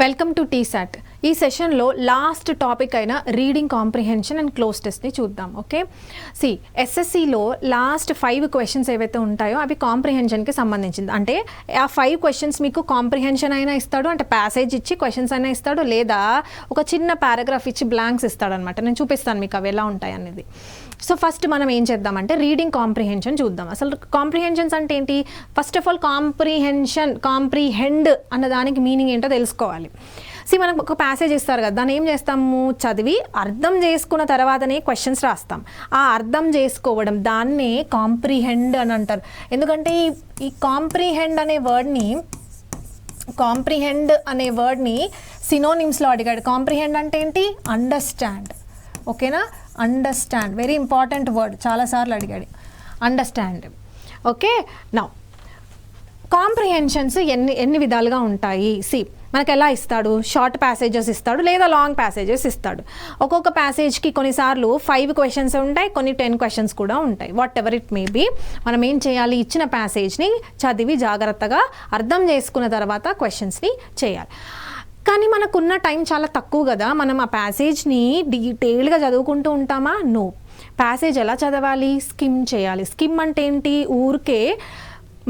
Welcome to T-SAT. ఈ సెషన్లో last topic అయిన రీడింగ్ కాంప్రిహెన్షన్ అండ్ క్లోజ్ టెస్ట్ని చూద్దాం. ఓకే, ఎస్ఎస్సిలో లాస్ట్ 5 క్వశ్చన్స్ ఏవైతే ఉంటాయో అవి కాంప్రిహెన్షన్కి సంబంధించింది. అంటే ఆ 5 క్వశ్చన్స్ మీకు కాంప్రిహెన్షన్ అయినా ఇస్తాడు, అంటే ప్యాసేజ్ ఇచ్చి క్వశ్చన్స్ అయినా ఇస్తాడు, లేదా ఒక చిన్న పారాగ్రాఫ్ ఇచ్చి బ్లాంక్స్ ఇస్తాడు అనమాట. నేను చూపిస్తాను మీకు అవి ఎలా ఉంటాయి అనేది. సో ఫస్ట్ మనం ఏం చేద్దామంటే రీడింగ్ కాంప్రిహెన్షన్ చూద్దాం. అసలు కాంప్రిహెన్షన్స్ అంటే ఏంటి? ఫస్ట్ ఆఫ్ ఆల్ కాంప్రిహెండ్ అన్న దానికి మీనింగ్ ఏంటో తెలుసుకోవాలి. మనకు ఒక ప్యాసేజ్ ఇస్తారు కదా, దాన్ని ఏం చేస్తాము, చదివి అర్థం చేసుకున్న తర్వాతనే క్వశ్చన్స్ రాస్తాం. ఆ అర్థం చేసుకోవడం దాన్నే కాంప్రిహెండ్ అని అంటారు. ఎందుకంటే ఈ కాంప్రిహెండ్ అనే వర్డ్ని సినోనిమ్స్లో అడిగాడు. కాంప్రిహెండ్ అంటే ఏంటి? అండర్స్టాండ్. ఓకేనా? అండర్స్టాండ్, వెరీ ఇంపార్టెంట్ వర్డ్, చాలాసార్లు అడిగాడు. అండర్స్టాండ్. ఓకే, నౌ కాంప్రిహెన్షన్స్ ఎన్ని విధాలుగా ఉంటాయి. మనకు ఎలా ఇస్తాడు? షార్ట్ ప్యాసేజెస్ ఇస్తాడు, లేదా లాంగ్ ప్యాసేజెస్ ఇస్తాడు. ఒక్కొక్క ప్యాసేజ్కి కొన్నిసార్లు 5 క్వశ్చన్స్ ఉంటాయి, కొన్ని 10 క్వశ్చన్స్ కూడా ఉంటాయి. Whatever it may be, మనం ఏం చేయాలి? ఇచ్చిన ప్యాసేజ్ని చదివి జాగ్రత్తగా అర్థం చేసుకున్న తర్వాత క్వశ్చన్స్ని చేయాలి. కానీ మనకున్న టైం చాలా తక్కువ కదా, మనం ఆ ప్యాసేజ్ని డీటెయిల్గా చదువుకుంటూ ఉంటామా? నో. ప్యాసేజ్ ఎలా చదవాలి? స్కిమ్ చేయాలి. స్కిమ్ అంటే ఏంటి? ఊరికే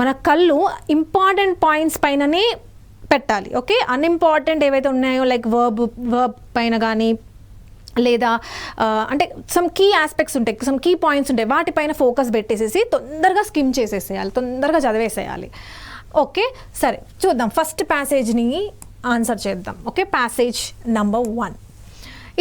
మన కళ్ళు ఇంపార్టెంట్ పాయింట్స్ పైననే పెట్టాలి. ఓకే, అన్ఇంపార్టెంట్ ఏవైతే ఉన్నాయో లైక్ వర్బ్ పైన కానీ, లేదా అంటే సమ్ కీ ఆస్పెక్ట్స్ ఉంటాయి, సమ్ కీ పాయింట్స్ ఉంటాయి, వాటిపైన ఫోకస్ పెట్టేసేసి తొందరగా స్కిమ్ చేసేసేయాలి, తొందరగా చదివేసేయాలి. ఓకే, సరే చూద్దాం. ఫస్ట్ ప్యాసేజ్ని ఆన్సర్ చేద్దాం. ఓకే, ప్యాసేజ్ నెంబర్ 1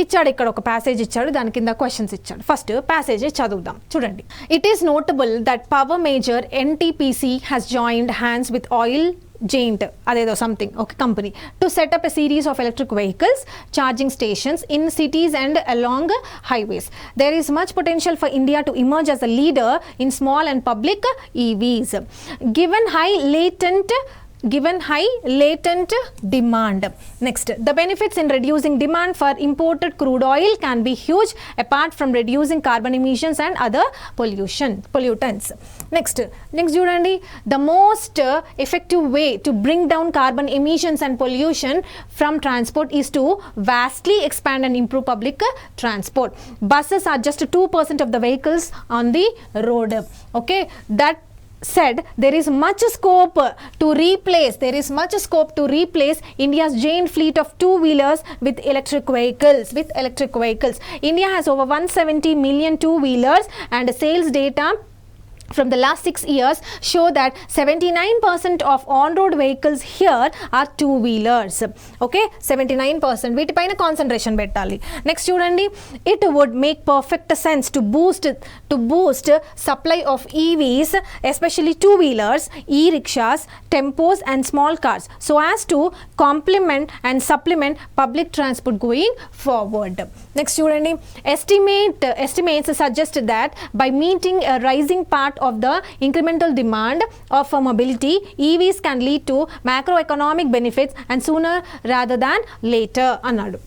ఇచ్చాడు. ఇక్కడ ఒక ప్యాసేజ్ ఇచ్చాడు, దాని కింద క్వశ్చన్స్ ఇచ్చాడు. ఫస్ట్ ప్యాసేజ్ చదువుదాం. చూడండి. It is notable that power major NTPC has joined hands with oil Giant, adedo something, okay, company to set up a series of electric vehicles charging stations in cities and along highways. There is much potential for India to emerge as a leader in small and public EVs given high latent demand. Next, the benefits in reducing demand for imported crude oil can be huge apart from reducing carbon emissions and other pollutants. Next చూడండి. The most effective way to bring down carbon emissions and pollution from transport is to vastly expand and improve public transport. Buses are just 2% of the vehicles on the road. Okay, that said, there is much scope to replace India's giant fleet of two-wheelers with electric vehicles. India has over 170 million two-wheelers, and sales data from the last 6 years show that 79% of on-road vehicles here are two-wheelers. Okay, 79%. వీటిపైన concentration పెట్టాలి. Next చూడండి. It would make perfect sense to boost supply of EVs, especially two-wheelers, e-rickshaws, tempos and small cars, so as to complement and supplement public transport going forward. Next చూడండి. Estimates suggest that by meeting a rising part of the incremental demand of mobility, EVs can lead to macroeconomic benefits and sooner rather than later అన్నాడు.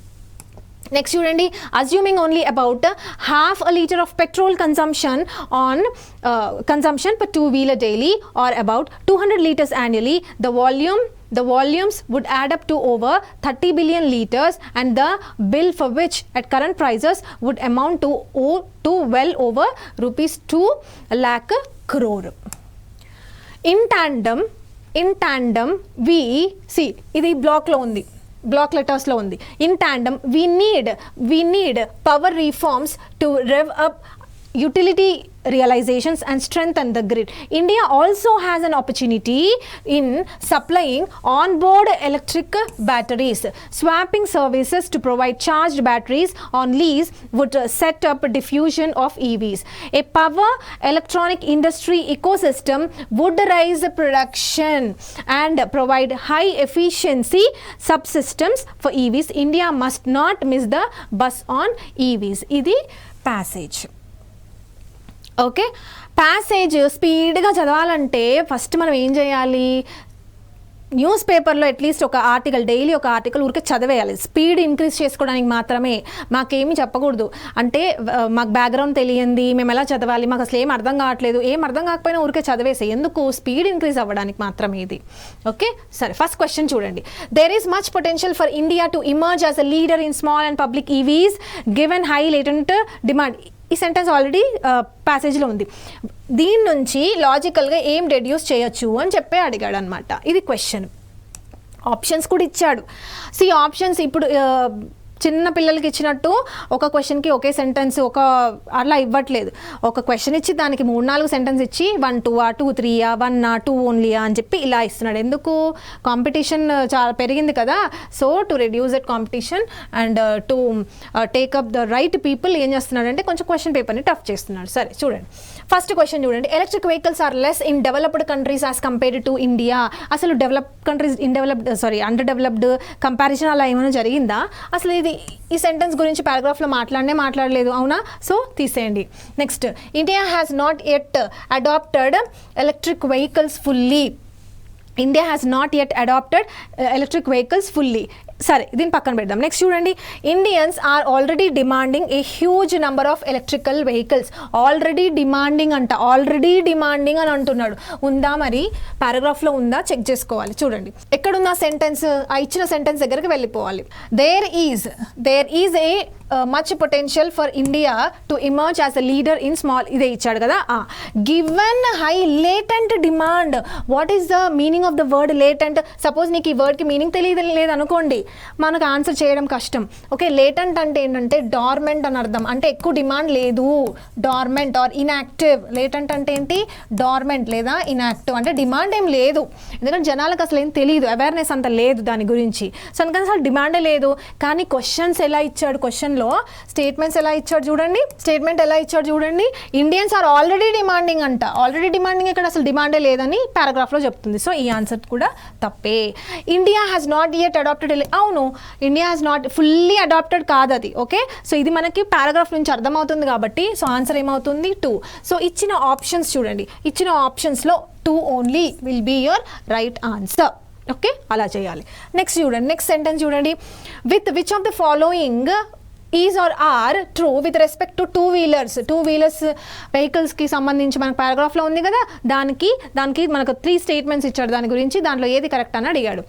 Next చూడండి. Assuming only about half a liter of petrol consumption per two-wheeler daily, or about 200 liters annually, the volumes would add up to over 30 billion liters, and the bill for which at current prices would amount to well over rupees 2 lakh crore. In tandem we see, ఇది black లెటర్స్లో ఉంది. In tandem we need power reforms to rev up utility realizations and strengthen the grid. India also has an opportunity in supplying on-board electric batteries. Swapping services to provide charged batteries on lease would set up diffusion of EVs. A power electronic industry ecosystem would raise production and provide high efficiency subsystems for EVs. India must not miss the bus on EVs. ఇది passage. Okay, passage స్పీడ్గా చదవాలంటే first మనం ఏం చేయాలి? News పేపర్లో at least ఒక article, daily ఒక article ఊరికే చదివేయాలి. స్పీడ్ ఇంక్రీజ్ చేసుకోవడానికి మాత్రమే, మాకేమీ చెప్పకూడదు. అంటే మాకు బ్యాక్గ్రౌండ్ తెలియంది, మేము ఎలా చదవాలి, మాకు అసలు ఏం అర్థం కావట్లేదు, ఏం అర్థం కాకపోయినా ఊరికే చదివేసే, ఎందుకు, స్పీడ్ ఇంక్రీజ్ అవ్వడానికి మాత్రమే ఇది. ఓకే, సరే ఫస్ట్ క్వశ్చన్ చూడండి. There is much potential for India to emerge as a leader in small and public EVs given high latent demand. ఈ సెంటెన్స్ ఆల్రెడీ ప్యాసేజ్లో ఉంది. దీని నుంచి లాజికల్గా ఏం డెడ్యూస్ చేయొచ్చు అని చెప్పి అడిగాడు అనమాట. ఇది క్వశ్చన్. ఆప్షన్స్ కూడా ఇచ్చాడు. ఆప్షన్స్ ఇప్పుడు చిన్న పిల్లలకి ఇచ్చినట్టు ఒక క్వశ్చన్కి ఒకే సెంటెన్స్ అలా ఇవ్వట్లేదు. ఒక క్వశ్చన్ ఇచ్చి దానికి 3-4 సెంటెన్స్ ఇచ్చి 1 2 2 3 1 2 ఓన్లీ అని చెప్పి ఇలా ఇస్తున్నాడు. ఎందుకు, కాంపిటీషన్ చాలా పెరిగింది కదా. So to reduce that competition and to take up the right people ఏం చేస్తున్నాడంటే కొంచెం క్వశ్చన్ పేపర్ని టఫ్ చేస్తున్నాడు. సరే చూడండి, ఫస్ట్ క్వశ్చన్ చూడండి. Electric vehicles are less in developed countries as compared to India. అసలు developed countries under developed comparison అలా ఏమైనా జరిగిందా? అసలు ఈ సెంటెన్స్ గురించి పారాగ్రాఫ్లో మాట్లాడలేదు, అవునా? సో తీసేయండి. Next, India has not yet adopted electric vehicles fully. India has not yet adopted electric vehicles fully. సరే దీన్ని పక్కన పెడదాం. నెక్స్ట్ చూడండి, Indians are already demanding a huge number of electrical vehicles. Already demanding అని అంటున్నాడు. ఉందా మరి, పారాగ్రాఫ్లో ఉందా చెక్ చేసుకోవాలి. చూడండి ఎక్కడుందా సెంటెన్స్, ఆ ఇచ్చిన సెంటెన్స్ దగ్గరికి వెళ్ళిపోవాలి. There is a much potential for India to emerge as a leader in small. ఇదే ఇచ్చాడు కదా. Given high latent demand. What is the meaning of the word latent? Suppose నీకు ఈ వర్డ్కి మీనింగ్ తెలియలేదు అనుకోండి, మనకు ఆన్సర్ చేయడం కష్టం. ఓకే, లేటెంట్ అంటే ఏంటంటే డార్మెంట్ అని అర్థం, అంటే ఎక్కువ డిమాండ్ లేదు. Dormant are inactive. లేటెంట్ అంటే ఏంటి, డార్మెంట్ లేదా ఇన్యాక్టివ్, అంటే డిమాండ్ ఏం లేదు. ఎందుకంటే జనాలకు అసలు ఏం తెలియదు, అవేర్నెస్ అంత లేదు దాని గురించి. సో అందుకని అసలు డిమాండే లేదు. కానీ క్వశ్చన్స్ ఎలా ఇచ్చాడు, క్వశ్చన్లో స్టేట్మెంట్స్ ఎలా ఇచ్చాడు చూడండి. ఇండియన్స్ ఆర్ ఆల్రెడీ డిమాండింగ్ అంట. ఆల్రెడీ డిమాండింగ్ ఇక్కడ అసలు డిమాండే లేదని పారాగ్రాఫ్లో చెప్తుంది. సో ఈ ఆన్సర్ కూడా తప్పే. India has not yet adapted. అవును, India has not fully adapted కాదు అది. ఓకే, సో ఇది మనకి పారాగ్రాఫ్ నుంచి అర్థమవుతుంది కాబట్టి సో ఆన్సర్ ఏమవుతుంది 2. సో ఇచ్చిన ఆప్షన్స్ చూడండి, ఇచ్చిన ఆప్షన్స్లో 2 only will be your right answer. Okay, అలా చేయాలి. నెక్స్ట్ చూడండి, నెక్స్ట్ సెంటెన్స్ చూడండి. With which of the following is are are true with respect to two wheelers వెహికల్స్కి సంబంధించి మనకు పారాగ్రాఫ్లో ఉంది కదా, దానికి మనకు 3 స్టేట్మెంట్స్ ఇచ్చాడు దాని గురించి. దాంట్లో ఏది కరెక్ట్ అని అడిగాడు.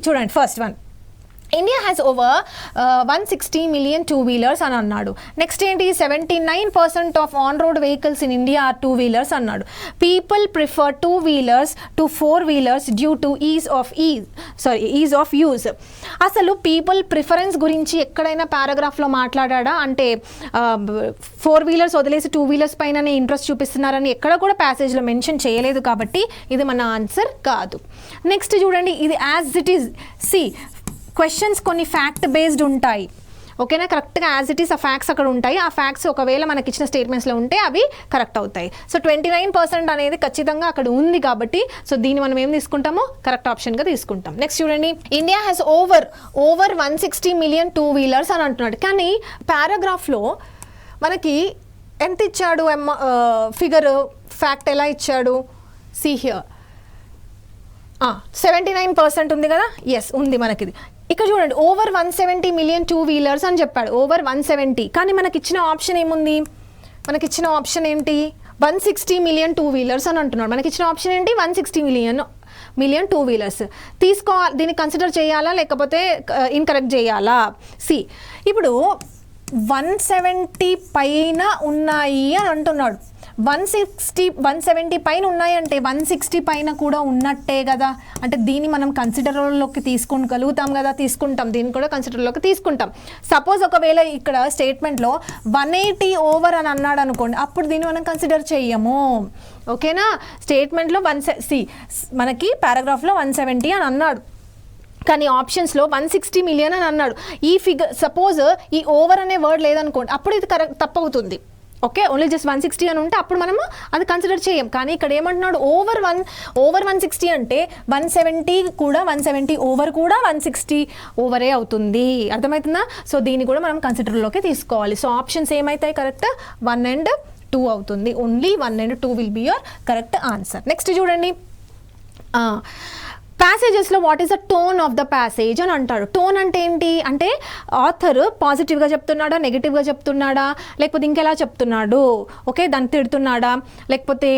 చూడండి, first one, India has over 160 million two wheelers అని అన్నాడు. నెక్స్ట్ ఏంటి, 79% of on road vehicles in India are two wheelers అన్నాడు. People prefer two wheelers to four wheelers due to ease of use. అసలు పీపుల్ ప్రిఫరెన్స్ గురించి ఎక్కడైనా పారాగ్రాఫ్లో మాట్లాడా అంటే 4-వీలర్స్ వదిలేసి 2-వీలర్స్ పైననే ఇంట్రెస్ట్ చూపిస్తున్నారని ఎక్కడ కూడా ప్యాసేజ్లో మెన్షన్ చేయలేదు కాబట్టి ఇది మన ఆన్సర్ కాదు. నెక్స్ట్ చూడండి, ఇది యాజ్ ఇట్ ఈజ్. క్వశ్చన్స్ కొన్ని ఫ్యాక్ట్ బేస్డ్ ఉంటాయి. ఓకేనా, కరెక్ట్గా యాజ్ ఇట్ ఈస్ ఆ ఫ్యాక్ట్స్ అక్కడ ఉంటాయి. ఆ ఫ్యాక్ట్స్ ఒకవేళ మనకి ఇచ్చిన స్టేట్మెంట్స్లో ఉంటే అవి కరెక్ట్ అవుతాయి. సో 29% అనేది ఖచ్చితంగా అక్కడ ఉంది కాబట్టి సో దీన్ని మనం ఏం తీసుకుంటామో కరెక్ట్ ఆప్షన్గా తీసుకుంటాం. నెక్స్ట్ చూడండి, India has over 160 million two wheelers అని అంటున్నాడు. కానీ పారాగ్రాఫ్లో మనకి ఎంత ఇచ్చాడు ఫిగర్, ఫ్యాక్ట్ ఎలా ఇచ్చాడు? సీ హియర్ 79% ఉంది కదా. ఎస్ ఉంది మనకిది. ఇక్కడ చూడండి, ఓవర్ 170 million టూ-వీలర్స్ అని చెప్పాడు. ఓవర్ 170, కానీ మనకి ఇచ్చిన ఆప్షన్ ఏముంది? మనకి ఇచ్చిన ఆప్షన్ ఏంటి? 160 million టూ-వీలర్స్ అని అంటున్నాడు. మనకి ఇచ్చిన ఆప్షన్ ఏంటి? 160 million టూ-వీలర్స్. తీసుకోవాలి, దీన్ని కన్సిడర్ చేయాలా లేకపోతే ఇన్కరెక్ట్ చేయాలా? ఇప్పుడు 170 పైన ఉన్నాయి అని అంటున్నాడు. 170 పైన ఉన్నాయంటే 160 పైన కూడా ఉన్నట్టే కదా. అంటే దీన్ని మనం కన్సిడర్లోకి తీసుకోగలుగుతాం కదా, తీసుకుంటాం. దీన్ని కూడా కన్సిడర్లోకి తీసుకుంటాం. సపోజ్ ఒకవేళ ఇక్కడ స్టేట్మెంట్లో 180 ఓవర్ అని అన్నాడు అనుకోండి, అప్పుడు దీన్ని మనం కన్సిడర్ చెయ్యము. ఓకేనా, స్టేట్మెంట్లో మనకి పారాగ్రాఫ్లో 170 అని అన్నాడు, కానీ ఆప్షన్స్లో 160 million అని అన్నాడు. ఈ ఫిగర్ సపోజ్ ఈ ఓవర్ అనే వర్డ్ లేదనుకోండి, అప్పుడు ఇది కరెక్ట్ తప్పవుతుంది. ఓకే, ఓన్లీ జస్ట్ 160 అని ఉంటే అప్పుడు మనము అది కన్సిడర్ చేయం. కానీ ఇక్కడ ఏమంటున్నాడు, ఓవర్ 160 అంటే 170 కూడా 170 ఓవర్ కూడా 160 ఓవరే అవుతుంది. అర్థమవుతుందా? సో దీన్ని కూడా మనం కన్సిడర్లోకి తీసుకోవాలి. సో ఆప్షన్స్ ఏమవుతాయి కరెక్ట్? 1 and 2 అవుతుంది. Only 1 and 2 will be your correct answer. Next చూడండి, ప్యాసేజెస్లో what is the tone of the passage అని అంటాడు. టోన్ అంటే ఏంటి అంటే ఆథర్ పాజిటివ్గా చెప్తున్నాడా, నెగిటివ్గా చెప్తున్నాడా, లేకపోతే ఇంకెలా చెప్తున్నాడు, ఓకే దాన్ని తిడుతున్నాడా, లేకపోతే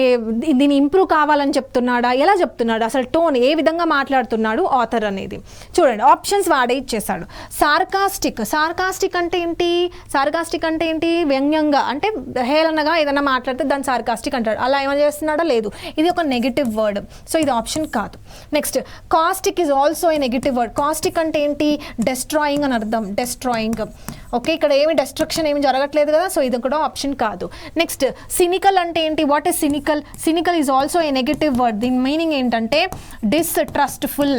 దీన్ని ఇంప్రూవ్ కావాలని చెప్తున్నాడా, ఎలా చెప్తున్నాడు, అసలు టోన్ ఏ విధంగా మాట్లాడుతున్నాడు ఆథర్ అనేది. చూడండి ఆప్షన్స్ వాడే ఇచ్చేసాడు. సార్కాస్టిక్ అంటే ఏంటి, సార్కాస్టిక్ అంటే ఏంటి, వ్యంగ్యంగా అంటే హేళనగా ఏదైనా మాట్లాడితే దాన్ని సార్కాస్టిక్ అంటాడు. అలా ఏమైనా చేస్తున్నాడా, లేదు, ఇది ఒక నెగిటివ్ వర్డ్, సో ఇది ఆప్షన్ కాదు. Next caustic is also a negative word. Caustic అంటే ఏంటి, డెస్ట్రాయింగ్ అని అర్థం, డెస్ట్రాయింగ్. ఓకే ఇక్కడ ఏమి డెస్ట్రక్షన్ ఏమి జరగట్లేదు కదా, సో ఇది కూడా ఆప్షన్ కాదు. నెక్స్ట్ సినికల్ అంటే ఏంటి, what is cynical. Cynical is also a negative word. దీని మీనింగ్ ఏంటంటే డిస్ట్రస్ట్ఫుల్.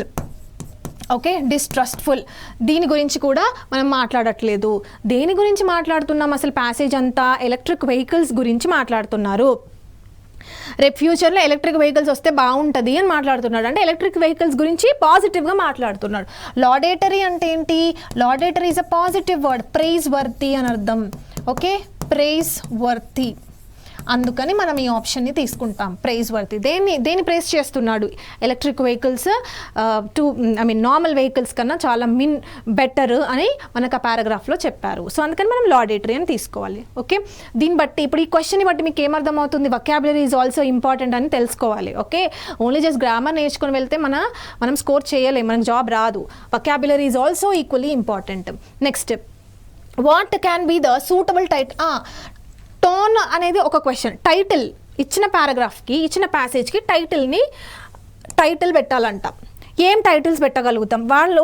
ఓకే డిస్ట్రస్ట్ఫుల్, దీని గురించి కూడా మనం మాట్లాడట్లేదు. దేని గురించి మాట్లాడుతున్నాం, అసలు ప్యాసేజ్ అంతా ఎలక్ట్రిక్ వెహికల్స్ గురించి మాట్లాడుతున్నారు. రేపు ఫ్యూచర్లో ఎలక్ట్రిక్ వెహికల్స్ వస్తే బాగుంటుంది అని మాట్లాడుతున్నాడు, అంటే ఎలక్ట్రిక్ వెహికల్స్ గురించి పాజిటివ్గా మాట్లాడుతున్నాడు. లాడేటరీ అంటే ఏంటి, laudatory is a positive word, praiseworthy అని అర్థం. ఓకే ప్రైజ్ వర్తి, అందుకని మనం ఈ ఆప్షన్ని తీసుకుంటాం, ప్రైజ్ వర్తి. దేన్ని ప్రైజ్ చేస్తున్నాడు, ఎలక్ట్రిక్ వెహికల్స్ నార్మల్ వెహికల్స్ కన్నా చాలా బెటర్ అని మనకు ఆ పారాగ్రాఫ్లో చెప్పారు. సో అందుకని మనం లాడేటరీ అని తీసుకోవాలి. ఓకే దీన్ని బట్టి ఇప్పుడు ఈ క్వశ్చన్ని బట్టి మీకు ఏమర్థమవుతుంది, వొకాబులరీ ఈజ్ ఆల్సో ఇంపార్టెంట్ అని తెలుసుకోవాలి. ఓకే ఓన్లీ జస్ట్ గ్రామర్ నేర్చుకొని వెళ్తే మనం స్కోర్ చేయలేం, మనకు జాబ్ రాదు. Vocabulary is also equally important. Next what can be the suitable tone అనేది ఒక క్వశ్చన్. టైటిల్ ఇచ్చిన పారాగ్రాఫ్కి, ఇచ్చిన ప్యాసేజ్కి టైటిల్ పెట్టాలంట. ఏం టైటిల్స్ పెట్టగలుగుతాం, వాళ్ళు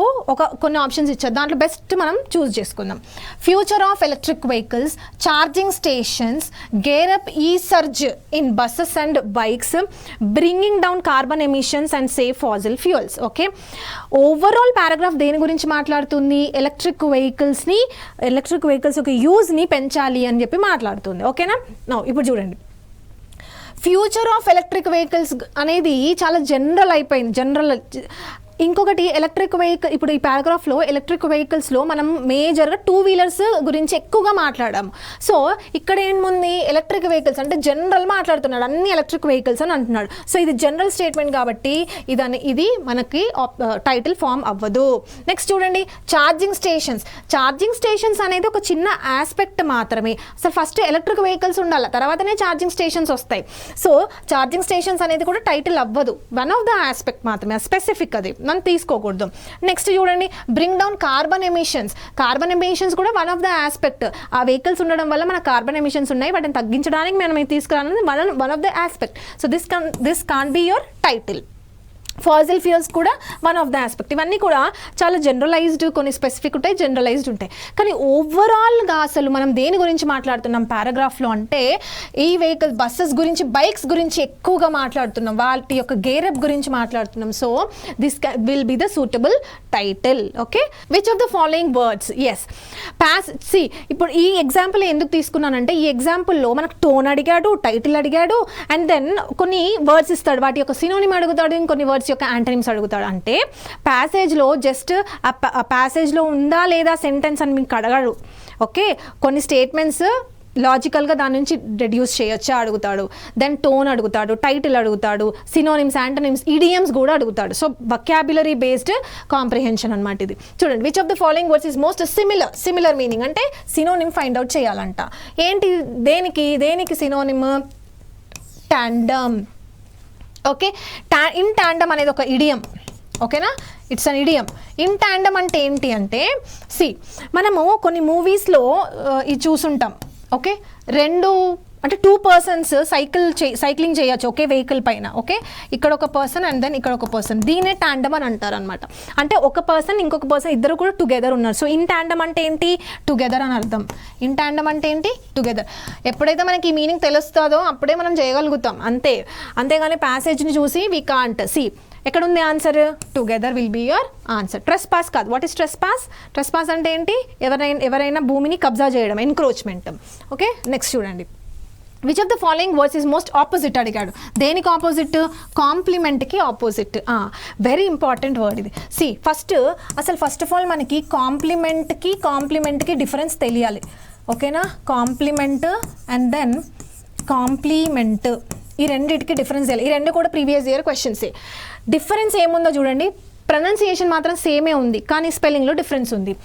కొన్ని ఆప్షన్స్ ఇచ్చారు, దాంట్లో బెస్ట్ మనం చూస్ చేసుకుందాం. Future of electric vehicles, charging stations, gear up a surge in buses and bikes, bringing down carbon emissions and save fossil fuels. Okay overall paragraph దేని గురించి మాట్లాడుతుంది, ఎలక్ట్రిక్ వెహికల్స్ యొక్క యూజ్ని పెంచాలి అని చెప్పి మాట్లాడుతుంది. ఓకేనా ఇప్పుడు చూడండి, ఫ్యూచర్ ఆఫ్ ఎలక్ట్రిక్ వెహికల్స్ అనేది చాలా జనరల్ అయిపోయింది. ఇంకొకటి ఎలక్ట్రిక్ వెహికల్, ఇప్పుడు ఈ పారాగ్రాఫ్లో ఎలక్ట్రిక్ వెహికల్స్లో మనం మేజర్గా 2 వీలర్స్ గురించి ఎక్కువగా మాట్లాడాము. సో ఇక్కడ ఏముంది, ఎలక్ట్రిక్ వెహికల్స్ అంటే జనరల్ మాట్లాడుతున్నాడు, అన్ని ఎలక్ట్రిక్ వెహికల్స్ అని అంటున్నాడు. సో ఇది జనరల్ స్టేట్మెంట్ కాబట్టి ఇది మనకి టైటిల్ ఫామ్ అవ్వదు. నెక్స్ట్ చూడండి ఛార్జింగ్ స్టేషన్స్ అనేది ఒక చిన్న ఆస్పెక్ట్ మాత్రమే. అసలు ఫస్ట్ ఎలక్ట్రిక్ వెహికల్స్ ఉండాలి, తర్వాతనే ఛార్జింగ్ స్టేషన్స్ వస్తాయి. సో ఛార్జింగ్ స్టేషన్స్ అనేది కూడా టైటిల్ అవ్వదు, వన్ ఆఫ్ ద ఆస్పెక్ట్ మాత్రమే, స్పెసిఫిక్ అది మనం తీసుకోకూడదు. నెక్స్ట్ చూడండి బ్రింగ్ డౌన్ కార్బన్ ఎమిషన్స్ కూడా వన్ ఆఫ్ ద ఆస్పెక్ట్. ఆ వెహికల్స్ ఉండడం వల్ల మన కార్బన్ ఎమిషన్స్ ఉన్నాయి, వాటిని తగ్గించడానికి మనం తీసుకురావాలని one of the aspect. So this can be your title. Fossil fuels కూడా వన్ ఆఫ్ ద ఆస్పెక్ట్. ఇవన్నీ కూడా చాలా జనరలైజ్డ్, కొన్ని స్పెసిఫిక్ ఉంటాయి, జనరలైజ్డ్ ఉంటాయి. కానీ ఓవరాల్గా అసలు మనం దేని గురించి మాట్లాడుతున్నాం పారాగ్రాఫ్లో అంటే ఈ వెహికల్స్, బస్సెస్ గురించి, బైక్స్ గురించి ఎక్కువగా మాట్లాడుతున్నాం, వాటి యొక్క గేరప్ గురించి మాట్లాడుతున్నాం. So this will be the suitable title. Okay which of the following words, yes ఇప్పుడు ఈ ఎగ్జాంపుల్ ఎందుకు తీసుకున్నానంటే ఈ ఎగ్జాంపుల్లో మనకు టోన్ అడిగాడు, టైటిల్ అడిగాడు, అండ్ దెన్ కొన్ని వర్డ్స్ ఇస్తాడు, వాటి యొక్క సినోనిమ్ అడుగుతాడు, ఇంకొన్ని వర్డ్స్ యొక్క యాంటనిమ్స్ అడుగుతాడు. అంటే ప్యాసేజ్లో జస్ట్ ఆ ప్యాసేజ్లో ఉందా లేదా సెంటెన్స్ అని మీకు అడగడు. ఓకే కొన్ని స్టేట్మెంట్స్ లాజికల్గా దాని నుంచి రెడ్యూస్ చేయొచ్చా అడుగుతాడు, దెన్ టోన్ అడుగుతాడు, టైటిల్ అడుగుతాడు, సినోనిమ్స్, యాంటనిమ్స్, ఇడియమ్స్ కూడా అడుగుతాడు. సో వొకాబులరీ బేస్డ్ కాంప్రిహెన్షన్ అనమాట ఇది. చూడండి which of the following words is most similar meaning అంటే సినోనిమ్ ఫైండ్ అవుట్ చేయాలంట. ఏంటి దేనికి synonym, tandem. Okay in tandem అనేది ఒక ఇడియం. ఓకేనా it's an idiom. In tandem అంటే ఏంటి అంటే మనము కొన్ని మూవీస్లో ఇది చూసుంటాం. ఓకే అంటే 2 persons సైక్లింగ్ చేయొచ్చు ఒకే వెహికల్ పైన. ఓకే ఇక్కడ ఒక పర్సన్ అండ్ దెన్ ఇక్కడ ఒక పర్సన్, దీనే టాండమ్ అని అంటారు అనమాట. అంటే ఒక పర్సన్ ఇంకొక పర్సన్ ఇద్దరు కూడా టుగెదర్ ఉన్నారు. సో ఇన్ టాండమ్ అంటే ఏంటి, టుగెదర్ అని అర్థం. ఇన్ టాండమ్ అంటే ఏంటి, టుగెదర్. ఎప్పుడైతే మనకి ఈ మీనింగ్ తెలుస్తుందో అప్పుడే మనం చేయగలుగుతాం, అంతేగాని ప్యాసేజ్ని చూసి వీ కాంట్ ఎక్కడ ఉంది answer, together will be your answer. Trespass కాదు. వాట్ ఈస్ ట్రెస్పాస్ అంటే ఏంటి, ఎవరైనా భూమిని కబ్జా చేయడం, ఎన్క్రోచ్మెంట్. ఓకే నెక్స్ట్ చూడండి which of the following words is most opposite అడిగాడు. దేనికి ఆపోజిట్, కాంప్లిమెంట్కి ఆపోజిట్. వెరీ ఇంపార్టెంట్ వర్డ్ ఇది. ఫస్ట్ ఆఫ్ ఆల్ మనకి కాంప్లిమెంట్కి డిఫరెన్స్ తెలియాలి. ఓకేనా కాంప్లిమెంట్ అండ్ దెన్ కాంప్లిమెంట్ ఈ రెండింటికి డిఫరెన్స్ తెలియాలి. ఈ రెండు కూడా ప్రీవియస్ ఇయర్ క్వశ్చన్సే. డిఫరెన్స్ ఏముందో చూడండి, ప్రొనౌన్సియేషన్ మాత్రం సేమే ఉంది కానీ స్పెల్లింగ్లో డిఫరెన్స్ ఉంది.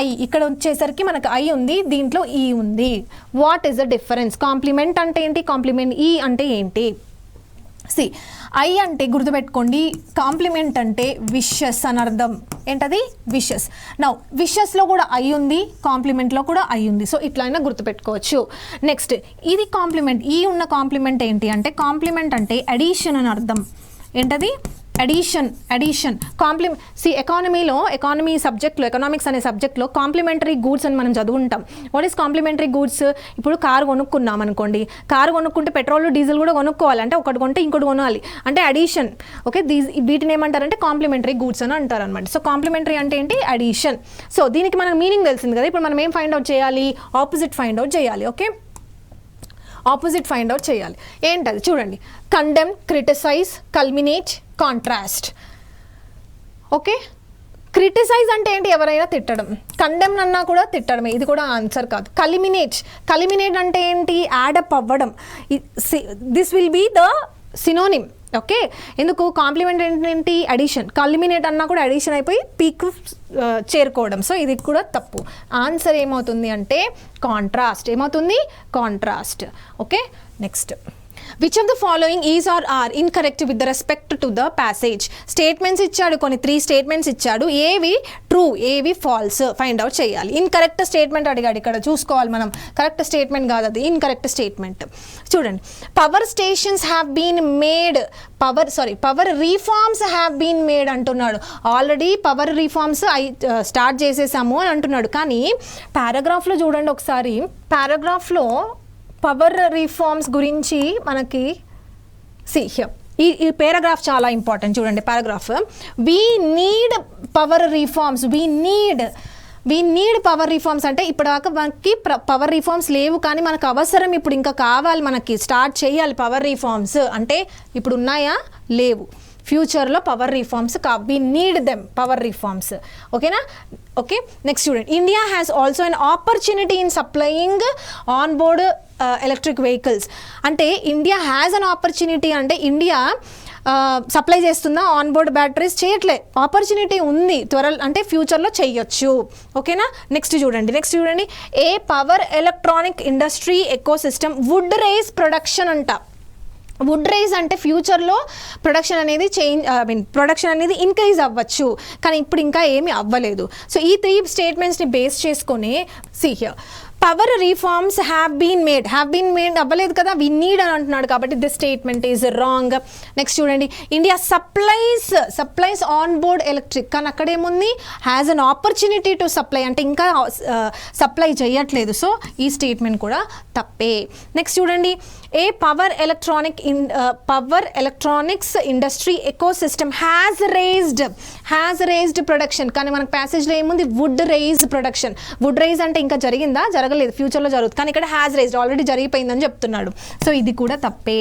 ఐ ఇక్కడ వచ్చేసరికి మనకు ఐ ఉంది, దీంట్లో ఈ ఉంది. What is the difference? Complement అంటే ఏంటి, కాంప్లిమెంట్ ఈ అంటే ఏంటి? సి ఐ అంటే గుర్తుపెట్టుకోండి, కాంప్లిమెంట్ అంటే విషెస్ అని అర్థం. ఏంటది? విషెస్. నౌ విషెస్లో కూడా ఐ ఉంది, కాంప్లిమెంట్లో కూడా ఐ ఉంది. సో ఇట్లయినా గుర్తుపెట్టుకోవచ్చు. నెక్స్ట్ ఇది కాంప్లిమెంట్. ఈ ఉన్న కాంప్లిమెంట్ ఏంటి అంటే, కాంప్లిమెంట్ అంటే అడిషన్ అని అర్థం. ఏంటది? అడిషన్. కాంప్లిమెంట్. సి ఎకానమీ సబ్జెక్ట్లో, ఎకనామిక్స్ అనే సబ్జెక్ట్లో కాంప్లిమెంటరీ గూడ్స్ అని మనం చదువుకుంటాం. What is complementary goods? ఇప్పుడు కారు కొనుక్కున్నాం అనుకోండి, కారు కొనుక్కుంటే పెట్రోల్ డీజిల్ కూడా కొనుక్కోవాలి, అంటే ఒకటి కొంటే ఇంకోటి కొనాలి, అంటే అడిషన్. ఓకే, వీటిని ఏమంటారంటే కాంప్లిమెంటరీ గూడ్స్ అని అంటారు అనమాట. సో కాంప్లిమెంటరీ అంటే ఏంటి? అడిషన్. సో దీనికి మనకు మీనింగ్ తెలిసింది కదా. ఇప్పుడు మనం ఏం ఫైండ్ అవుట్ చేయాలి? ఆపోజిట్ ఫైండ్ అవుట్ చేయాలి. ఓకే, ఆపోజిట్ ఫైండ్ అవుట్ చేయాలి. ఏంటది చూడండి, condemn, criticize, culminate, contrast. Okay, criticize అంటే ఏంటి? ఎవరైనా తిట్టడం. కండెమ్ అన్నా కూడా తిట్టడమే, ఇది కూడా ఆన్సర్ కాదు. కలిమినేట్ అంటే ఏంటి? యాడప్ అవ్వడం. This will be the synonym. Okay, ఎందుకు? కాంప్లిమెంట్ ఏంటి? అడిషన్. కల్మినేట్ అన్నా కూడా అడిషన్ అయిపోయి పీక్ చేరుకోవడం. సో ఇది కూడా తప్పు. ఆన్సర్ ఏమవుతుంది అంటే కాంట్రాస్ట్. ఏమవుతుంది? Contrast. Okay, next. Which of the following is or are incorrect with respect to the passage? Statements ఇచ్చాడు, కొన్ని 3 స్టేట్మెంట్స్ ఇచ్చాడు. ఏవి ట్రూ, ఏవి ఫాల్స్ ఫైండ్ అవుట్ చేయాలి. ఇన్కరెక్ట్ స్టేట్మెంట్ అడిగాడు, ఇక్కడ చూసుకోవాలి మనం. కరెక్ట్ స్టేట్మెంట్ కాదు అది, ఇన్కరెక్ట్ స్టేట్మెంట్. చూడండి, power stations have been made, power reforms have been made అంటున్నాడు. ఆల్రెడీ పవర్ రీఫార్మ్స్ స్టార్ట్ చేసేసాము అని అంటున్నాడు. కానీ పారాగ్రాఫ్లో చూడండి ఒకసారి, పారాగ్రాఫ్లో పవర్ రీఫార్మ్స్ గురించి మనకి ఈ పారాగ్రాఫ్ చాలా ఇంపార్టెంట్. చూడండి paragraph, we need power reforms. We need power reforms అంటే ఇప్పటిదాకా మనకి పవర్ రీఫార్మ్స్ లేవు, కానీ మనకు అవసరం ఇప్పుడు, ఇంకా కావాలి, మనకి స్టార్ట్ చేయాలి పవర్ రీఫార్మ్స్. అంటే ఇప్పుడు ఉన్నాయా? లేవు. ఫ్యూచర్లో power reforms we need them, power reforms. ఓకేనా? ఓకే, నెక్స్ట్ చూడండి, India has also an opportunity in supplying on board electric vehicles. అంటే ఇండియా హ్యాస్ అన్ ఆపర్చునిటీ అంటే ఇండియా సప్లై చేస్తుందా ఆన్ బోర్డ్ బ్యాటరీస్? చేయట్లే. ఆపర్చునిటీ ఉంది, అంటే ఫ్యూచర్లో చేయొచ్చు. ఓకేనా? నెక్స్ట్ చూడండి, a power electronic industry ecosystem would rise production అంట. వుడ్ రైజ్ అంటే ఫ్యూచర్లో ప్రొడక్షన్ అనేది ఇంక్రీజ్ అవ్వచ్చు, కానీ ఇప్పుడు ఇంకా ఏమీ అవ్వలేదు. సో ఈ 3 స్టేట్మెంట్స్ని బేస్ చేసుకొని power reforms have been made అవ్వలేదు కదా, వి నీడ్ అని అంటున్నాడు, కాబట్టి this statement is wrong. Next చూడండి, India supplies on board electric, కానీ అక్కడేముంది? Has an opportunity to supply, అంటే ఇంకా సప్లై చేయట్లేదు. సో ఈ స్టేట్మెంట్ కూడా తప్పే. నెక్స్ట్ చూడండి, a power electronics industry ecosystem has raised production, కానీ మనకు ప్యాసేజ్లో ఏముంది? Would rise production. Would rise అంటే ఇంకా జరిగిందా? జరగలేదు, ఫ్యూచర్లో జరుగుతుంది, కానీ ఇక్కడ హ్యాస్ రేజ్డ్, ఆల్రెడీ జరిగిపోయిందని చెప్తున్నాడు. సో ఇది కూడా తప్పే.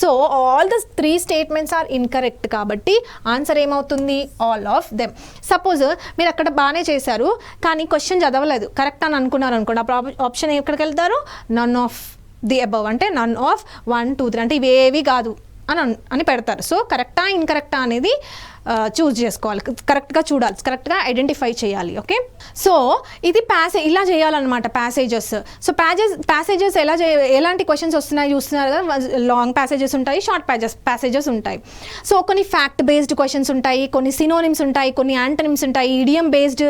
So all the 3 statements are incorrect, కాబట్టి ఆన్సర్ ఏమవుతుంది? All of them. సపోజ్ మీరు అక్కడ బాగానే చేశారు, కానీ క్వశ్చన్ చదవలేదు, కరెక్ట్ అని అనుకున్నారు అనుకోండి, అప్పుడు ఆప్షన్ ఎక్కడికి వెళ్తారు? నన్ ఆఫ్ ది అబవ్, అంటే నన్ ఆఫ్ 1, 2, 3 అంటే ఇవేవి కాదు అని పెడతారు. సో కరెక్టా ఇన్కరెక్టా అనేది చూస్ చేసుకోవాలి, కరెక్ట్గా చూడాలి, కరెక్ట్గా ఐడెంటిఫై చేయాలి. ఓకే, సో ఇది ఇలా చేయాలన్నమాట ప్యాసేజెస్. సో ప్యాసేజెస్ ఎలాంటి క్వశ్చన్స్ వస్తున్నాయి చూస్తున్నారు కదా, లాంగ్ ప్యాసేజెస్ ఉంటాయి, షార్ట్ ప్యాసేజెస్ ఉంటాయి. సో కొన్ని ఫ్యాక్ట్ బేస్డ్ క్వశ్చన్స్ ఉంటాయి, కొన్ని సినోనిమ్స్ ఉంటాయి, కొన్ని యాంటనిమ్స్ ఉంటాయి, ఇడియం బేస్డ్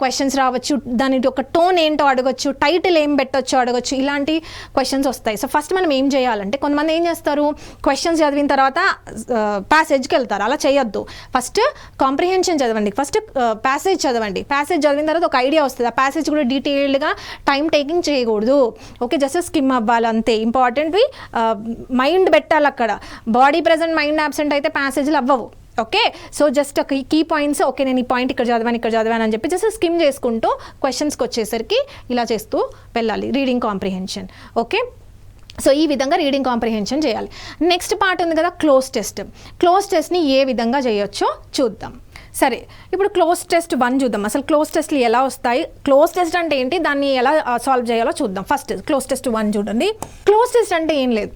క్వశ్చన్స్ రావచ్చు, దాని ఒక టోన్ ఏంటో అడగొచ్చు, టైటిల్ ఏం పెట్టొచ్చో అడగొచ్చు, ఇలాంటి క్వశ్చన్స్ వస్తాయి. సో ఫస్ట్ మనం ఏం చేయాలంటే, కొంతమంది ఏం చేస్తారు, క్వశ్చన్స్ చదివిన తర్వాత ప్యాసేజ్కి వెళ్తారు, అలా చేయొద్దు. ఫస్ట్ కాంప్రిహెన్షన్ చదవండి, ఫస్ట్ ప్యాసేజ్ చదవండి, ప్యాసేజ్ చదివిన తర్వాత ఒక ఐడియా వస్తుంది. ఆ ప్యాసేజ్ కూడా డీటెయిల్డ్గా టైం టేకింగ్ చేయకూడదు. ఓకే, జస్ట్ స్కిమ్ అవ్వాలి అంతే. ఇంపార్టెంట్వి మైండ్ పెట్టాలి అక్కడ. బాడీ ప్రెజెంట్, మైండ్ అబ్సెంట్ అయితే ప్యాసేజ్లు అవ్వవు. Okay, so just key points, okay నేను ఈ పాయింట్ ఇక్కడ చదివాను అని చెప్పి జస్ట్ స్కిమ్ చేసుకుంటూ క్వశ్చన్స్కి వచ్చేసరికి ఇలా చేస్తూ వెళ్ళాలి. Reading comprehension. ఓకే, సో ఈ విధంగా రీడింగ్ కాంప్రిహెన్షన్ చేయాలి. నెక్స్ట్ పార్ట్ ఉంది కదా, క్లోజ్ టెస్ట్ని ఏ విధంగా చేయొచ్చో చూద్దాం. సరే, ఇప్పుడు క్లోజ్ టెస్ట్ 1 చూద్దాం. అసలు క్లోజ్ టెస్ట్లు ఎలా వస్తాయి, క్లోజ్ టెస్ట్ అంటే ఏంటి, దాన్ని ఎలా సాల్వ్ చేయాలో చూద్దాం. ఫస్ట్ క్లోజ్ టెస్ట్ 1 చూడండి. క్లోజ్ టెస్ట్ అంటే ఏం లేదు,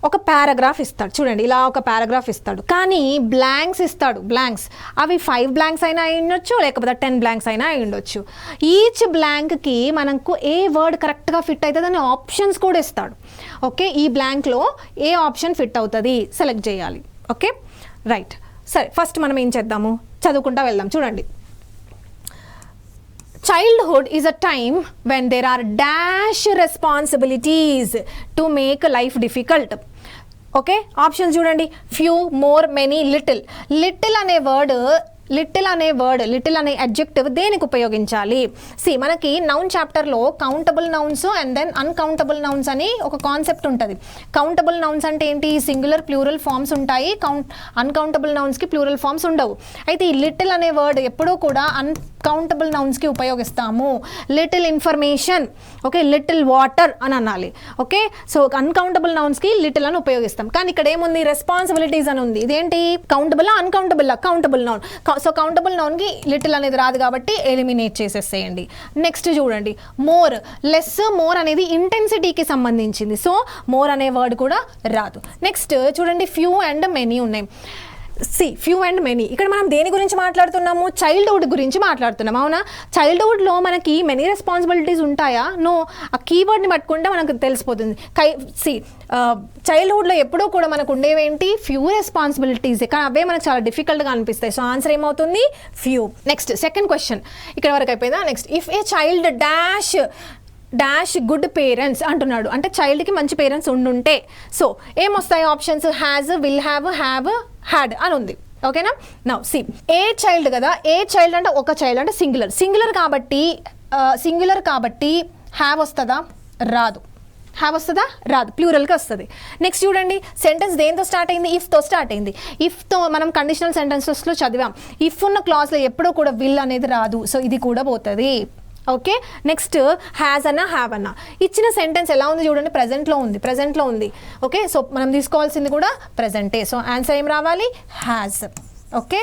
ఒక పారాగ్రాఫ్ ఇస్తాడు చూడండి, ఇలా ఒక పారాగ్రాఫ్ ఇస్తాడు, కానీ బ్లాంక్స్ ఇస్తాడు. బ్లాంక్స్ అవి 5 బ్లాంక్స్ అయినా అయి ఉండొచ్చు, లేకపోతే 10 బ్లాంక్స్ అయినా అయి ఉండొచ్చు. ఈచ్ బ్లాంక్కి మనకు ఏ వర్డ్ కరెక్ట్గా ఫిట్ అవుతుంది అని ఆప్షన్స్ కూడా ఇస్తాడు. ఓకే, ఈ బ్లాంక్లో ఏ ఆప్షన్ ఫిట్ అవుతుంది సెలెక్ట్ చేయాలి. ఓకే రైట్, సరే ఫస్ట్ మనం ఏం చేద్దాము, చదువుకుంటా వెళ్దాం. చూడండి, childhood is a time when there are dash responsibilities to make life difficult. Okay, options చూడండి, few, more, many, little. Little అనే అడ్జెక్టివ్ దేనికి ఉపయోగించాలి? మనకి నౌన్ చాప్టర్లో countable nouns and then uncountable nouns అని ఒక కాన్సెప్ట్ ఉంటుంది. కౌంటబుల్ నౌన్స్ అంటే ఏంటి? సింగులర్ ప్లూరల్ ఫామ్స్ ఉంటాయి. అన్కౌంటబుల్ నౌన్స్కి ప్లూరల్ ఫామ్స్ ఉండవు. అయితే ఈ లిటిల్ అనే వర్డ్ ఎప్పుడూ కూడా అన్కౌంటబుల్ నౌన్స్కి ఉపయోగిస్తాము. Little information, okay, little water అని అనాలి. ఓకే, సో అన్కౌంటబుల్ నౌన్స్కి లిటిల్ అని ఉపయోగిస్తాం. కానీ ఇక్కడ ఏముంది? రెస్పాన్సిబిలిటీస్ అని ఉంది. ఇదేంటి? Countable uncountable? Countable noun. So countable నౌన్కి లిటిల్ అనేది రాదు కాబట్టి ఎలిమినేట్ చేసేసేయండి. నెక్స్ట్ చూడండి, మోర్. లెస్, మోర్ అనేది ఇంటెన్సిటీకి సంబంధించింది. సో మోర్ అనే వర్డ్ కూడా రాదు. నెక్స్ట్ చూడండి, ఫ్యూ అండ్ మెనీ ఉన్నాయి. Few and many. ఇక్కడ మనం దేని గురించి మాట్లాడుతున్నాము? చైల్డ్హుడ్ గురించి మాట్లాడుతున్నాం. అవునా? చైల్డ్హుడ్లో మనకి మెనీ రెస్పాన్సిబిలిటీస్ ఉంటాయా? నో. ఆ కీవర్డ్ని పట్టుకుంటే మనకు తెలిసిపోతుంది. చైల్డ్హుడ్లో ఎప్పుడూ కూడా మనకు ఉండేవేంటి? ఫ్యూ రెస్పాన్సిబిలిటీస్, కానీ అవే మనకు చాలా డిఫికల్ట్గా అనిపిస్తాయి. సో ఆన్సర్ ఏమవుతుంది? ఫ్యూ. నెక్స్ట్ సెకండ్ క్వశ్చన్ ఇక్కడ వరకు అయిపోయిందా? Next, if a child dash good parents అంటున్నాడు, అంటే చైల్డ్కి మంచి పేరెంట్స్ ఉండుంటే. సో ఏమొస్తాయి options? Has, will have, had అని ఉంది. ఓకేనా? నౌ ఏ చైల్డ్ కదా, ఏ చైల్డ్ అంటే ఒక చైల్డ్, అంటే సింగులర్ కాబట్టి హ్యావ్ వస్తుందా? రాదు. హ్యావ్ వస్తుందా? రాదు. ప్లూరల్కి వస్తుంది. నెక్స్ట్ చూడండి, సెంటెన్స్ దేంతో స్టార్ట్ అయింది? ఇఫ్తో స్టార్ట్ అయింది. ఇఫ్తో మనం కండిషనల్ సెంటెన్సెస్లో చదివాం. ఇఫ్ ఉన్న క్లాజ్లో ఎప్పుడూ కూడా విల్ అనేది రాదు. సో ఇది కూడా పోతుంది. ఓకే, నెక్స్ట్ హ్యాజ్ అన్నా హ్యావ్ అన్నా. ఇచ్చిన సెంటెన్స్ ఎలా ఉంది చూడండి, ప్రెజెంట్లో ఉంది. ఓకే, సో మనం తీసుకోవాల్సింది కూడా ప్రెజెంటే. సో ఆన్సర్ ఏం రావాలి? హ్యాజ్. ఓకే,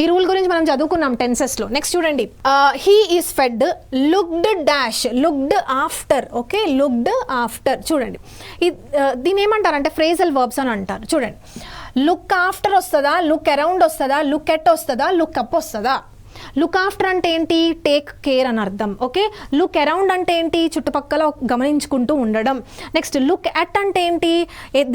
ఈ రూల్ గురించి మనం చదువుకున్నాం టెన్సెస్లో. నెక్స్ట్ చూడండి, he is fed, looked after. Okay, looked after. చూడండి, దీని ఏమంటారంటే ఫ్రేజల్ వర్బ్స్ అని అంటారు. చూడండి, లుక్ ఆఫ్టర్ వస్తుందా, లుక్ అరౌండ్ వస్తుందా, లుక్ ఎట్ వస్తుందా, లుక్ అప్ వస్తుందా? లుక్ ఆఫ్టర్ అంటే ఏంటి? టేక్ కేర్ అని అర్థం. ఓకే, లుక్ అరౌండ్ అంటే ఏంటి? చుట్టుపక్కల గమనించుకుంటూ ఉండడం. నెక్స్ట్ లుక్ అట్ అంటే ఏంటి?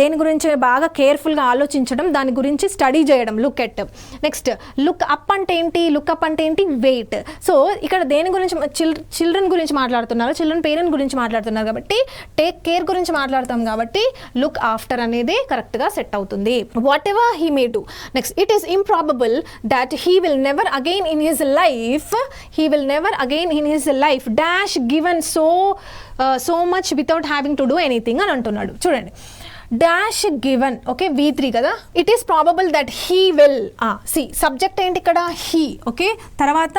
దేని గురించి బాగా కేర్ఫుల్గా ఆలోచించడం, దాని గురించి స్టడీ చేయడం, look at. Next look up అంటే ఏంటి? లుక్ అప్ అంటే ఏంటి? వెయిట్. సో ఇక్కడ దేని గురించి? చిల్డ్రన్ గురించి మాట్లాడుతున్నారు, చిల్డ్రన్ పేరెంట్ గురించి మాట్లాడుతున్నారు కాబట్టి టేక్ కేర్ గురించి మాట్లాడతాం కాబట్టి లుక్ ఆఫ్టర్ అనేది కరెక్ట్గా సెట్ అవుతుంది. Whatever he may do. Next, it is improbable that he will never again in his life dash given so much without having to do anything అని అంటున్నాడు. చూడండి, dash given. Okay, V3 కదా. It is probable that he will. Subject ఏంటి ఇక్కడ? He. Okay, తర్వాత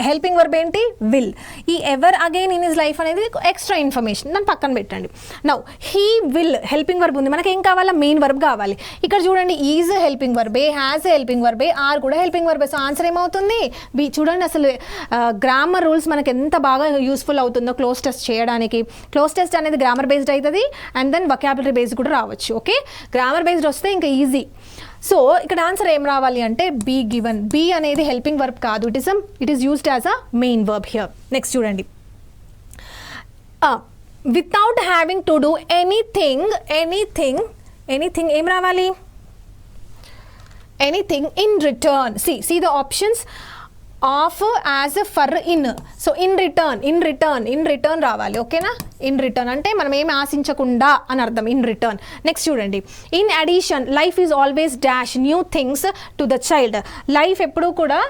helping verb ఏంటి? Will. ఈ ever again in his life అనేది ఎక్స్ట్రా ఇన్ఫర్మేషన్, దాన్ని పక్కన పెట్టండి. Now he will helping verb ఉంది, మనకి ఏం కావాలా? మెయిన్ వర్బ్ కావాలి. ఇక్కడ చూడండి, ఈజ్ హెల్పింగ్ వర్బే, హ్యాజ్ హెల్పింగ్ వర్బే, ఆర్ కూడా హెల్పింగ్ వర్బే. సో ఆన్సర్ ఏమవుతుంది? బి. చూడండి, అసలు గ్రామర్ రూల్స్ మనకి ఎంత బాగా యూస్ఫుల్ అవుతుందో క్లోజ్ టెస్ట్ చేయడానికి. క్లోజ్ టెస్ట్ అనేది గ్రామర్ బేస్డ్ అవుతుంది అండ్ దెన్ వొకాబులరీ బేస్డ్ కూడా రావచ్చు. ఓకే, గ్రామర్ బేస్డ్ వస్తే ఇంకా ఈజీ. సో ఇక్కడ ఆన్సర్ ఏం రావాలి అంటే బి గివెన్. బి అనేది హెల్పింగ్ వర్బ్ కాదు, it is used as a main verb here. Next చూడండి, without having to do anything ఏం రావాలి? Anything in return. see the options of, as, for, in. So in return రావాలి. ఓకేనా? In return అంటే మనం ఏమి ఆశించకుండా అని అర్థం, ఇన్ రిటర్న్. నెక్స్ట్ చూడండి, in addition life is always dash new things to the child. Life ఎప్పుడూ కూడా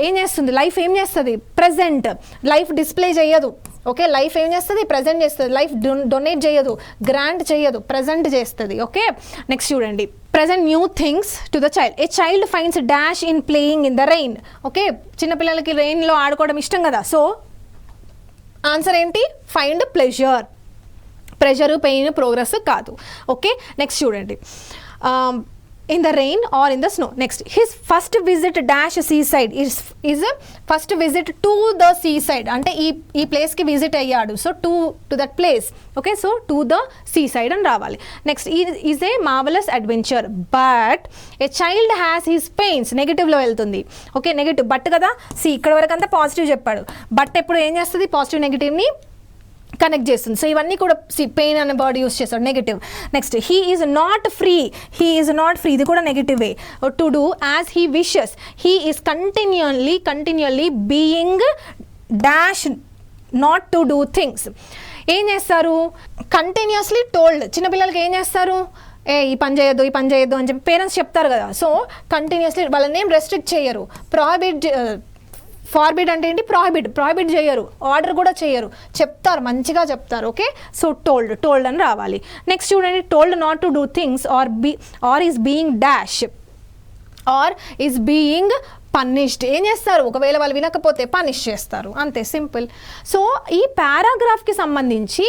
ఏం చేస్తుంది? లైఫ్ ఏం చేస్తుంది? ప్రెజెంట్. లైఫ్ డిస్ప్లే చేయదు. ఓకే, లైఫ్ ఏం చేస్తుంది? ప్రజెంట్ చేస్తుంది. లైఫ్ డొనేట్ చేయదు, గ్రాంట్ చేయదు, ప్రజెంట్ చేస్తుంది. ఓకే, నెక్స్ట్ చూడండి, present new things to the child. A child finds dash in playing in the rain. Okay, చిన్నపిల్లలకి రెయిన్లో ఆడుకోవడం ఇష్టం కదా. సో ఆన్సర్ ఏంటి? Find pleasure. Pressure, pain, progress కాదు. ఓకే, నెక్స్ట్ చూడండి, in the rain or in the snow. Next, his first visit dash seaside is first visit to the seaside. Ante ee place ki visit ayyadu, so to that place. Okay, so to the seaside and ravali. Next, is a marvelous adventure, but a child has his pains. Negative lo veltundi. Okay, negative but kada, see ikkada varaku anta positive cheppadu, but eppudu em chestadi positive negative ni connect చేస్తుంది. So ఇవన్నీ కూడా pain అనే word use చేస్తాడు, negative. Next, he is not free. ఇది కూడా నెగటివే. To do as he wishes. He is continually being dash not to do things. ఏం చేస్తారు? Continuously told. చిన్నపిల్లలకి ఏం చేస్తారు? ఈ పని చేయొద్దు అని చెప్పి పేరెంట్స్ చెప్తారు కదా. సో కంటిన్యూస్లీ వాళ్ళని ఏం రెస్ట్రిక్ట్ చేయరు. ఫార్బిడ్ అంటే ఏంటి? ప్రాహిబిట్ చేయరు, ఆర్డర్ కూడా చేయరు, చెప్తారు, మంచిగా చెప్తారు. ఓకే, సో టోల్డ్ అని రావాలి. నెక్స్ట్ చూడండి, told not to do things are is being dash are is being punished. ఏం చేస్తారు? ఒకవేళ వాళ్ళు వినకపోతే పనిష్ చేస్తారు, అంతే, సింపుల్. సో ఈ పారాగ్రాఫ్కి సంబంధించి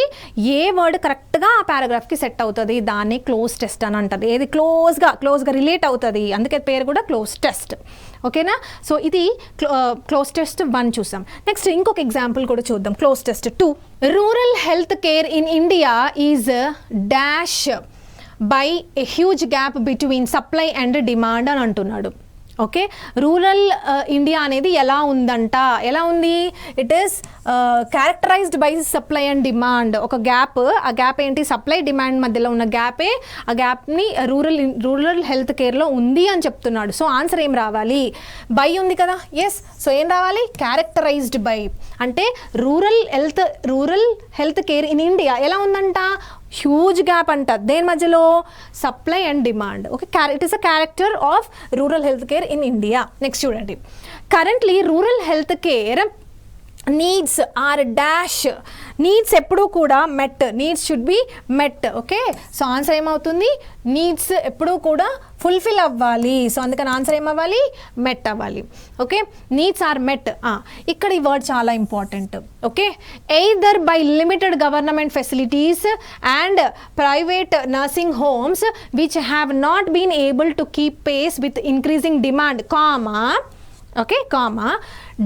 ఏ వర్డ్ కరెక్ట్గా ఆ పారాగ్రాఫ్కి సెట్ అవుతుంది దాన్ని క్లోజ్ టెస్ట్ అని అంటారు. ఏది క్లోజ్గా రిలేట్ అవుతుంది, అందుకే పేరు కూడా క్లోజ్ టెస్ట్. ఓకేనా? సో ఇది క్లోజ్ టెస్ట్ 1 చూసాం. నెక్స్ట్ ఇంకొక ఎగ్జాంపుల్ కూడా చూద్దాం. Cloze test 2. Rural health care in India is dash by a huge gap between supply and demand అని అంటున్నాడు. ఓకే, రూరల్ ఇండియా అనేది ఎలా ఉంది? It is characterised by supply and demand. ఒక గ్యాప్, ఆ గ్యాప్ ఏంటి? సప్లై డిమాండ్ మధ్యలో ఉన్న గ్యాపే, ఆ గ్యాప్ని రూరల్ హెల్త్ కేర్లో ఉంది అని చెప్తున్నాడు. సో ఆన్సర్ ఏం రావాలి? బై ఉంది కదా, ఎస్. సో ఏం రావాలి? Characterized by. అంటే rural health care in India ఎలా ఉందంట? హ్యూజ్ గ్యాప్ అంట. దేని మధ్యలో? Supply and demand. Okay, it is a character of rural health care in India. Next చూడండి, currently rural health care needs are dash. Needs ఎప్పుడూ కూడా met. Needs should be met. Okay, so answer ఏమవుతుంది? Needs ఎప్పుడూ కూడా fulfil అవ్వాలి. So అందుకని answer ఏమవ్వాలి? Met అవ్వాలి. Okay, needs are met. ఇక్కడ ఈ వర్డ్ చాలా important. Okay, either by limited government facilities and private nursing homes which have not been able to keep pace with increasing demand, okay,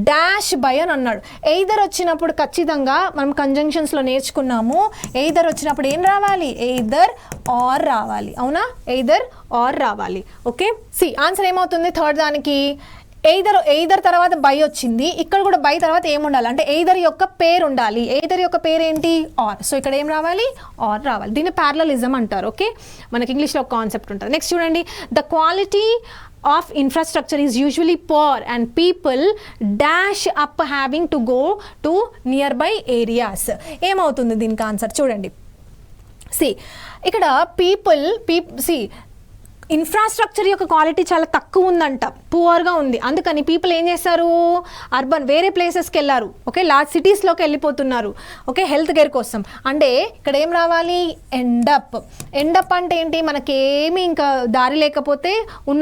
dash by అని అన్నాడు. Either వచ్చినప్పుడు ఖచ్చితంగా మనం కంజంక్షన్స్లో నేర్చుకున్నాము. Either వచ్చినప్పుడు ఏం రావాలి? ఎయిదర్ ఆర్ రావాలి. అవునా? ఎయిదర్ ఆర్ రావాలి. ఓకే, సి ఆన్సర్ ఏమవుతుంది? థర్డ్ దానికి ఎయిదర్ తర్వాత బై వచ్చింది. ఇక్కడ కూడా బై తర్వాత ఏముండాలి అంటే ఎయిదర్ యొక్క పేరు ఉండాలి. ఎయిదర్ యొక్క పేరు ఏంటి? ఆర్. సో ఇక్కడ ఏం రావాలి? ఆర్ రావాలి. దీన్ని ప్యారలలిజం అంటారు. ఓకే, మనకి ఇంగ్లీష్లో ఒక కాన్సెప్ట్ ఉంటుంది. నెక్స్ట్ చూడండి, the quality of infrastructure is usually poor and people dash up having to go to nearby areas. ఏమవుతుంది దీనికి ఆన్సర్? చూడండి, ఇక్కడ పీపుల్ ఇన్ఫ్రాస్ట్రక్చర్ యొక్క క్వాలిటీ చాలా తక్కువ ఉందంట, పువర్గా ఉంది. అందుకని పీపుల్ ఏం చేస్తారు? అర్బన్ వేరే ప్లేసెస్కి వెళ్ళారు. ఓకే, లార్జ్ సిటీస్లోకి వెళ్ళిపోతున్నారు. ఓకే, హెల్త్ కేర్ కోసం. అంటే ఇక్కడ ఏం రావాలి? ఎండప్ అంటే ఏంటి? మనకేమి ఇంకా దారి లేకపోతే ఉన్న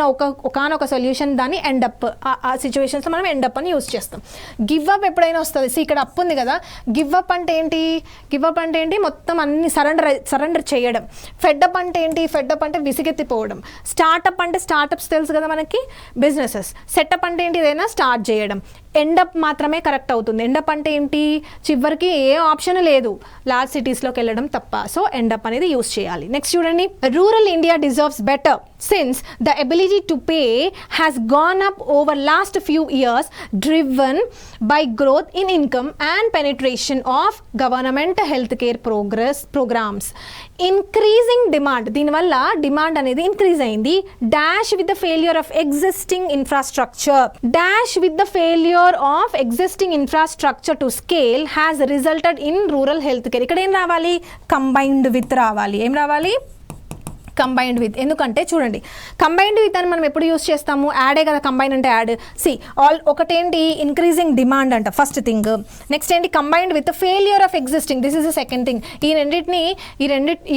ఒకనొక సొల్యూషన్, దాన్ని ఎండప్. ఆ సిచ్యువేషన్స్లో మనం ఎండప్ అని యూస్ చేస్తాం. గివ్ అప్ ఎప్పుడైనా వస్తుంది. ఇక్కడ అప్ ఉంది కదా, గివ్ అప్ అంటే ఏంటి? మొత్తం అన్ని సరెండర్ చేయడం. ఫెడ్అప్ అంటే ఏంటి? ఫెడ్అప్ అంటే విసిగెత్తిపోవడం. స్టార్ట్అప్ అంటే స్టార్ట్అప్స్ తెలుసు కదా మనకి, బిజినెసెస్. సెటప్ అంటే ఏంటి? ఏదైనా స్టార్ట్ చేయడం. ఎండప్ మాత్రమే కరెక్ట్ అవుతుంది. ఎండప్ అంటే ఏంటి? చివరికి ఏ ఆప్షన్ లేదు, లార్జ్ సిటీస్లోకి వెళ్ళడం తప్ప. సో ఎండప్ అనేది యూస్ చేయాలి. నెక్స్ట్ చూడండి, rural India deserves better since the ability to pay has gone up over last few years, driven by growth in income and penetration of government healthcare programs. Increasing demand, దీనివల్ల demand అనేది increase అయింది. Dash with the failure of existing infrastructure. Dash with the failure of existing infrastructure to scale has resulted in rural health care. ఇక్కడ ఏం రావాలి? Combined with రావాలి. ఏం రావాలి? Combined with. ఎందుకంటే చూడండి, కంబైన్డ్ విత్ అని మనం ఎప్పుడు యూస్ చేస్తాము? యాడే కదా, కంబైన్ అంటే యాడ్. ఒకటేంటి? ఇంక్రీజింగ్ డిమాండ్ అంట, ఫస్ట్ థింగ్. నెక్స్ట్ ఏంటి? Combined with failure of existing, this is the second thing.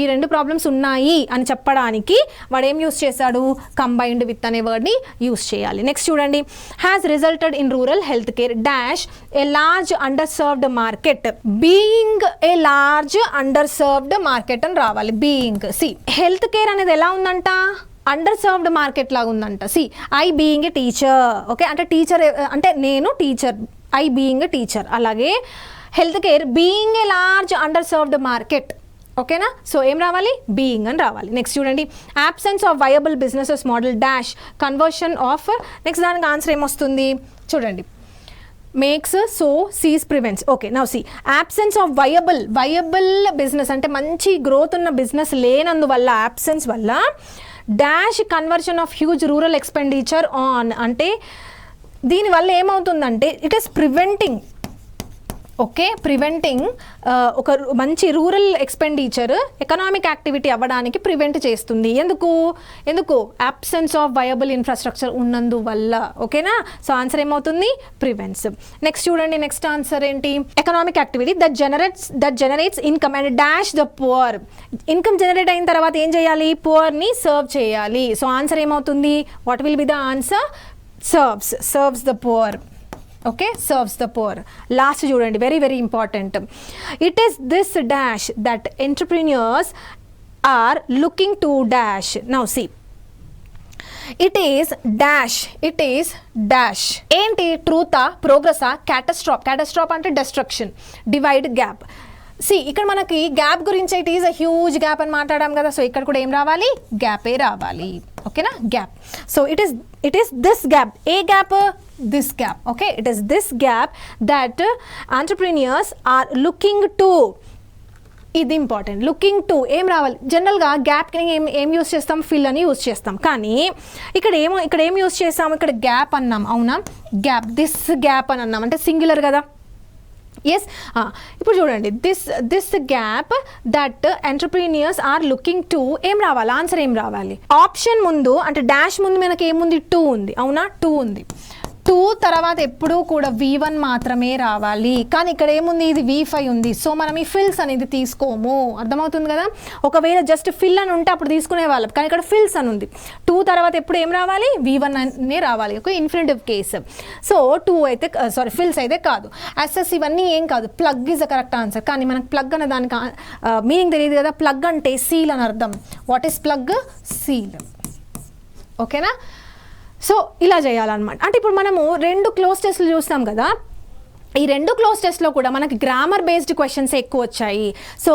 ఈ రెండు ప్రాబ్లమ్స్ ఉన్నాయి అని చెప్పడానికి వాడు ఏం యూస్ చేశాడు? కంబైన్డ్ విత్ అనే వర్డ్ని యూస్ చేయాలి. నెక్స్ట్ చూడండి, has resulted in rural health care dash A large underserved market. Being a large underserved market అని రావాలి. బీయింగ్. హెల్త్ కేర్ అనేది ఎలా ఉందంట? అండర్ సర్వ్డ్ మార్కెట్ లాగా ఉందంట. See I being a teacher, okay, అంటే teacher అంటే నేను teacher, I being a teacher. అలాగే health care being a large underserved market, ఓకేనా. సో ఏం రావాలి, బీయింగ్ అని రావాలి. నెక్స్ట్ చూడండి, absence of viable businesses model dash conversion of, next దానికి ఆన్సర్ ఏమొస్తుంది చూడండి, makes so seize prevents. Okay, now see absence of viable business అంటే మంచి గ్రోత్ ఉన్న బిజినెస్ లేనందువల్ల, absence వల్ల dash conversion of huge rural expenditure on, అంటే దీనివల్ల ఏమవుతుందంటే it is preventing, okay, preventing ఒక మంచి రూరల్ ఎక్స్పెండిచర్ ఎకనామిక్ యాక్టివిటీ అవ్వడానికి ప్రివెంట్ చేస్తుంది. ఎందుకు అబ్సెన్స్ ఆఫ్ వయబుల్ ఇన్ఫ్రాస్ట్రక్చర్ ఉన్నందువల్ల, ఓకేనా. సో ఆన్సర్ ఏమవుతుంది, ప్రివెంట్స్. నెక్స్ట్ చూడండి, నెక్స్ట్ ఆన్సర్ ఏంటి, economic activity that generates income and dash the poor. Income generate అయిన తర్వాత ఏం చేయాలి, పువర్ని సర్వ్ చేయాలి. సో ఆన్సర్ ఏమవుతుంది, what will be the answer, serves the poor, okay, serves the poor. Last చూడండి, very very important, it is this dash that entrepreneurs are looking to dash. Now see it is dash ఏంటి, ట్రూతా, ప్రోగ్రెసా, క్యాటస్ట్రాప్ అంటే destruction, divide, gap. C ఇక్కడ మనకి gap గురించి it is a huge gap అని మాట్లాడాం కదా. సో ఇక్కడ కూడా ఏం రావాలి, గ్యాపే రావాలి, ఓకేనా, gap. So it is this gap, A gap, this gap, okay, it is this gap that entrepreneurs are looking to. ఇది ఇంపార్టెంట్, లుకింగ్ టు ఏం రావాలి, జనరల్గా గ్యాప్కి ఏం యూస్ చేస్తాం, ఫిల్ అని యూస్ చేస్తాం. కానీ ఇక్కడ ఏం యూస్ చేస్తాం, ఇక్కడ గ్యాప్ అన్నాం, అవునా, గ్యాప్, దిస్ గ్యాప్ అని అన్నాం, అంటే సింగులర్ కదా. ఎస్, ఇప్పుడు చూడండి, this gap that entrepreneurs are looking to, ఏం రావాలి, ఆన్సర్ ఏం రావాలి, ఆప్షన్ ముందు అంటే డాష్ ముందు మనకి ఏముంది, 2 ఉంది, అవునా, 2 ఉంది. 2 తర్వాత ఎప్పుడూ కూడా V1 మాత్రమే రావాలి. కానీ ఇక్కడ ఏముంది, ఇది V5 ఉంది. సో మనం ఈ ఫిల్స్ అనేది తీసుకోము, అర్థమవుతుంది కదా. ఒకవేళ జస్ట్ ఫిల్ అని ఉంటే అప్పుడు తీసుకునే వాళ్ళం, కానీ ఇక్కడ ఫిల్స్ అని ఉంది. 2 తర్వాత ఎప్పుడు ఏం రావాలి, V1 అనే రావాలి, ఒక ఇన్ఫినిటివ్ కేసు. సో 2 అయితే ఫిల్స్ అయితే కాదు. అసెస్ ఇవన్నీ ఏం కాదు, plug is the correct answer. కానీ మనకు ప్లగ్ అనే దానికి మీనింగ్ తెలియదు కదా. ప్లగ్ అంటే సీల్ అని అర్థం. వాట్ ఈస్ ప్లగ్, సీల్, ఓకేనా. సో ఇలా చేయాలన్నమాట. అంటే ఇప్పుడు మనము 2 క్లోజ్ టెస్ట్లు చూస్తాం కదా, ఈ 2 క్లోజ్ టెస్ట్లో కూడా మనకి గ్రామర్ బేస్డ్ క్వశ్చన్స్ ఎక్కువ వచ్చాయి. సో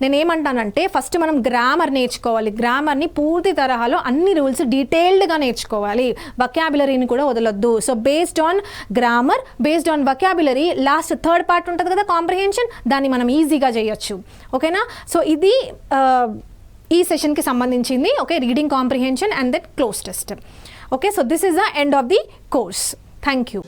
నేనేమంటానంటే ఫస్ట్ మనం గ్రామర్ నేర్చుకోవాలి, గ్రామర్ని పూర్తి తరహాలో అన్ని రూల్స్ డీటెయిల్డ్గా నేర్చుకోవాలి, వొకాబులరీని కూడా వదలొద్దు. So based on grammar, based on vocabulary, last 3rd part ఉంటుంది కదా కాంప్రిహెన్షన్, దాన్ని మనం ఈజీగా చేయొచ్చు, ఓకేనా. సో ఇది ఈ సెషన్కి సంబంధించింది, okay, reading comprehension and that cloze test. Okay, so this is the end of the course. Thank you.